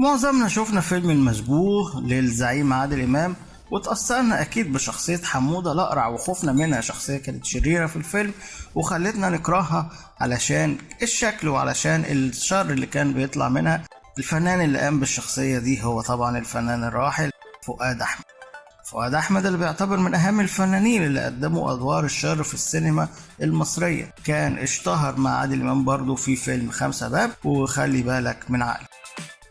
معظمنا شفنا فيلم المشبوه للزعيم عادل إمام، وتأثرنا أكيد بشخصية حمودة الأقرع وخوفنا منها. شخصية كانت شريرة في الفيلم وخلتنا نكرهها علشان الشكل وعلشان الشر اللي كان بيطلع منها. الفنان اللي قام بالشخصية دي هو طبعا الفنان الراحل فؤاد أحمد. فؤاد أحمد اللي بيعتبر من أهم الفنانين اللي قدموا أدوار الشر في السينما المصرية. كان اشتهر مع عادل إمام برضو في فيلم 5 باب وخلي بالك من عقلك.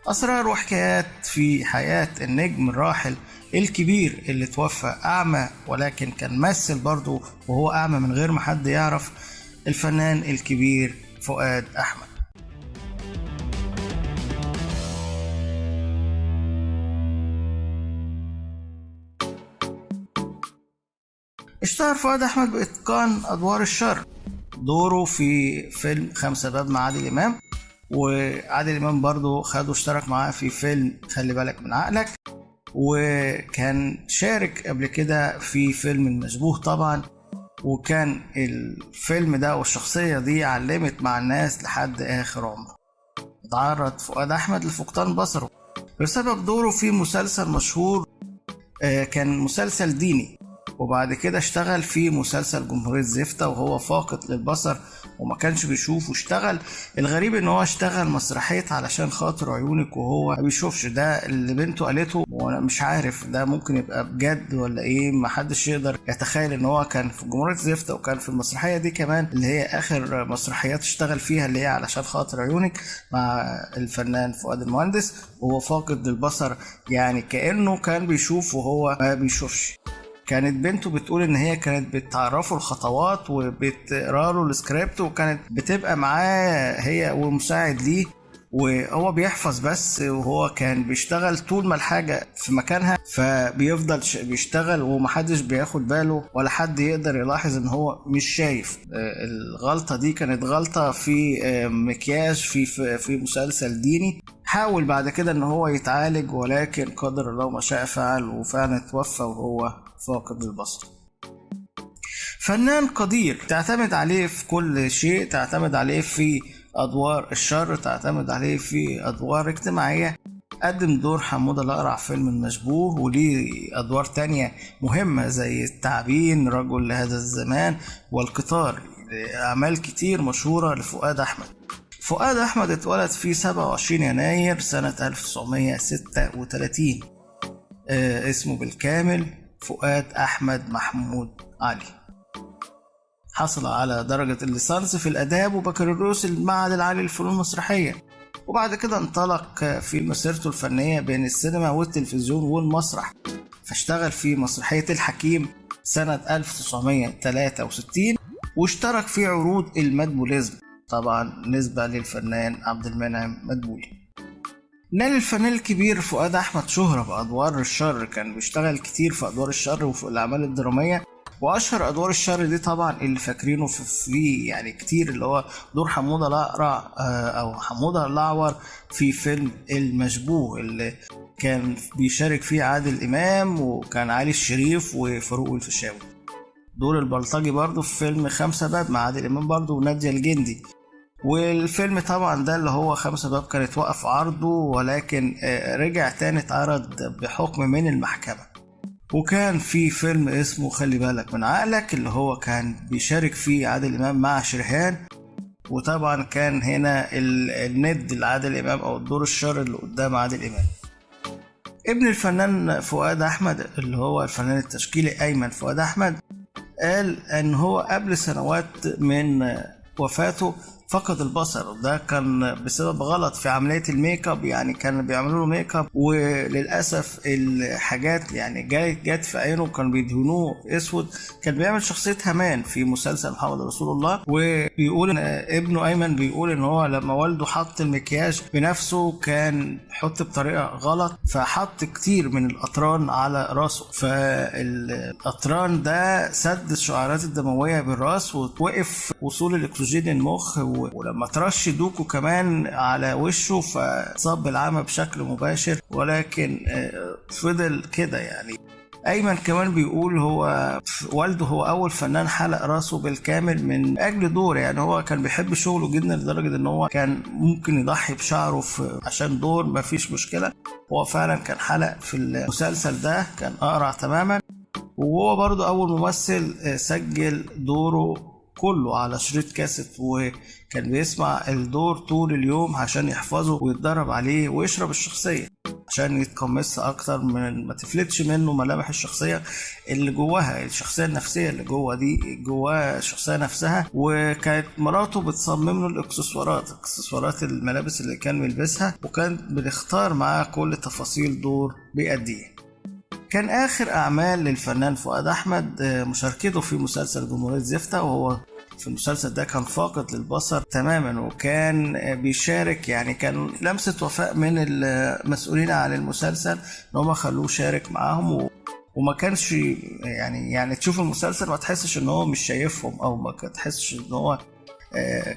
أسرار وحكايات في حياة النجم الراحل الكبير اللي توفى أعمى، ولكن كان ممثل برضه وهو أعمى من غير ما حد يعرف، الفنان الكبير فؤاد أحمد. اشتهر فؤاد أحمد بإتقان أدوار الشر. دوره في فيلم 5 باب مع عادل إمام، وعادل إمام برضه خده اشترك معاه في فيلم خلي بالك من عقلك، وكان شارك قبل كده في فيلم المشبوه طبعا. وكان الفيلم ده والشخصية دي علمت مع الناس لحد آخر عمره. اتعرض فؤاد أحمد لفقدان بصره بسبب دوره في مسلسل مشهور، كان مسلسل ديني، وبعد كده اشتغل في مسلسل جمهورية زفتة وهو فاقد للبصر وما كانش بيشوف، واشتغل الغريب ان هو اشتغل مسرحية علشان خاطر عيونك وهو ما بيشوفش. ده اللي بنته قالته، وانا مش عارف ده ممكن يبقى بجد ولا ايه، ما حدش يقدر يتخيل ان هو كان في جمهورية زفتة وكان في المسرحية دي كمان اللي هي اخر مسرحيات اشتغل فيها اللي هي علشان خاطر عيونك مع الفنان فؤاد المهندس وهو فاقد للبصر، يعني كأنه كان بيشوف وهو ما بيشوفش. كانت بنته بتقول ان هي كانت بتعرفه الخطوات وبتقرا له السكريبت، وكانت بتبقى معاه هي ومساعد ليه وهو بيحفظ بس، وهو كان بيشتغل طول ما الحاجة في مكانها فبيفضل بيشتغل ومحدش بياخد باله ولا حد يقدر يلاحظ ان هو مش شايف. الغلطة دي كانت غلطة في مكياج في مسلسل ديني. حاول بعد كده ان هو يتعالج ولكن قدر الله ما شاء فعل، وفعلا توفى وهو فاقد البصر. فنان قدير تعتمد عليه في كل شيء، تعتمد عليه في أدوار الشر، تعتمد عليه في أدوار اجتماعية. قدم دور حمودة الأقرع في فيلم المشبوه، وليه أدوار تانية مهمة زي التعبين، رجل لهذا الزمان، والقطار. أعمال كتير مشهورة لفؤاد أحمد. فؤاد أحمد اتولد في 27 يناير سنة 1936. اسمه بالكامل فؤاد أحمد محمود علي. حصل على درجة الليسانس في الآداب وبكالوريوس المعهد العالي للفنون المسرحية، وبعد كده انطلق في مسيرته الفنية بين السينما والتلفزيون والمسرح، فاشتغل في مسرحية الحكيم سنة 1963 واشترك في عروض المدبوليزم، طبعا نسبة للفنان عبد المنعم مدبولي. نال الفنان الكبير فؤاد أحمد شهرة بأدوار الشر، كان بيشتغل كتير في أدوار الشر وفي الأعمال الدرامية، وأشهر أدوار الشر دي طبعا اللي فاكرينه في يعني كتير اللي هو دور حمودة الأقرع أو حمودة الأعور في فيلم المشبوه اللي كان بيشارك فيه عادل إمام وكان علي الشريف وفاروق الفيشاوي. دور البلطجي برضو في فيلم 5 باب مع عادل إمام برضو ونادية الجندي. والفيلم طبعا ده اللي هو 5 باب كانت وقف عرضه ولكن رجع تاني اتعرض بحكم من المحكمة. وكان في فيلم اسمه خلي بالك من عقلك اللي هو كان بيشارك فيه عادل إمام مع شريهان، وطبعا كان هنا الند لعادل إمام أو الدور الشر اللي قدام عادل إمام. ابن الفنان فؤاد أحمد اللي هو الفنان التشكيلي أيمن فؤاد أحمد قال أن هو قبل سنوات من وفاته فقد البصر، وده كان بسبب غلط في عملية الميك اب، يعني كانوا بيعملوا له ميك اب وللأسف الحاجات يعني جت في عينه، كانوا بيدهنوه اسود. كان بيعمل شخصية همان في مسلسل محمد رسول الله، وبيقول ان ابنه ايمن بيقول ان هو لما والده حط المكياج بنفسه كان حط بطريقة غلط، فحط كتير من القطران على راسه، فالقطران ده سد الشعيرات الدموية بالراس ووقف وصول الاكسجين للمخ، ولما ترش دوكو كمان على وشه فصاب بالعمى بشكل مباشر، ولكن فضل كده يعني أيمن كمان بيقول هو والده هو أول فنان حلق راسه بالكامل من أجل دور، يعني هو كان بيحب شغله جدا لدرجة إن هو كان ممكن يضحي بشعره عشان دور، مفيش مشكلة. هو فعلا كان حلق في المسلسل ده، كان أقرع تماما. وهو برضو أول ممثل سجل دوره كله على شريط كاسيت، وكان بيسمع الدور طول اليوم عشان يحفظه ويتدرب عليه ويشرب الشخصية عشان يتقمص أكتر، من ما تفلتش منه ملامح الشخصية اللي جواها، الشخصية النفسية اللي جوا دي جواها الشخصية نفسها. وكانت مراته بتصمم له اكسسوارات الملابس اللي كان بيلبسها، وكانت بتختار معاه كل تفاصيل دور بيأديه. كان آخر أعمال للفنان فؤاد أحمد مشاركته في مسلسل جمهورية زفتة، وهو في المسلسل ده كان فاقد للبصر تماما، وكان بيشارك، يعني كان لمسة وفاء من المسؤولين عن المسلسل ان هم خلوه شارك معاهم. وما كانش يعني تشوف المسلسل ما تحسش ان هو مش شايفهم، او ما تحسش ان هو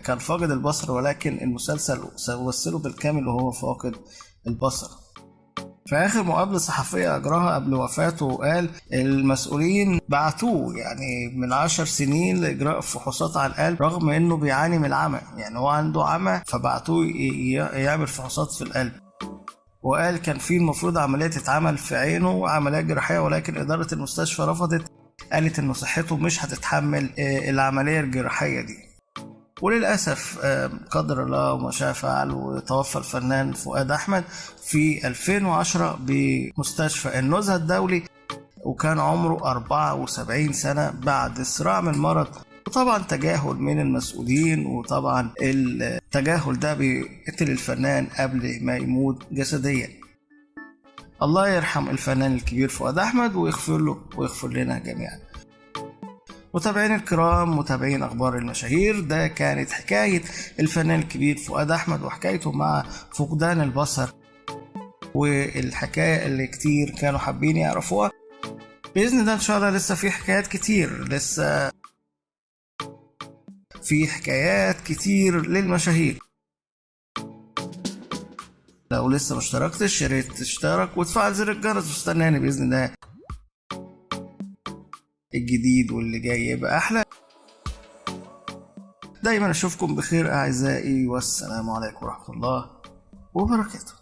كان فاقد البصر، ولكن المسلسل وصله بالكامل وهو فاقد البصر. في آخر مقابلة صحفية أجراها قبل وفاته قال المسؤولين بعتوه يعني من 10 سنين لإجراء فحوصات على القلب رغم إنه بيعاني من العمى، يعني هو عنده عمى فبعتوه يعمل فحوصات في القلب. وقال كان في المفروض عملية تتعمل في عينه، عملية جراحية، ولكن إدارة المستشفى رفضت، قالت إنه صحته مش هتتحمل العملية الجراحية دي. وللأسف قدر الله وما شاء فعل، وتوفى الفنان فؤاد أحمد في 2010 بمستشفى النزهة الدولي، وكان عمره 74 سنة بعد صراع من المرض، وطبعا تجاهل من المسؤولين، وطبعا التجاهل ده بيقتل الفنان قبل ما يموت جسديا. الله يرحم الفنان الكبير فؤاد أحمد ويغفر له ويغفر لنا جميعا. متابعين الكرام، متابعين أخبار المشاهير، ده كانت حكاية الفنان الكبير فؤاد أحمد وحكايته مع فقدان البصر، والحكاية اللي كتير كانوا حابين يعرفوها. بإذن الله إن شاء الله لسه في حكايات كتير، لسه في حكايات كتير للمشاهير. لو لسه مشتركتش يا ريت تشترك وتفعل زر الجرس، واستناني بإذن الله الجديد واللي جاي يبقى أحلى. دايما أشوفكم بخير أعزائي، والسلام عليكم ورحمة الله وبركاته.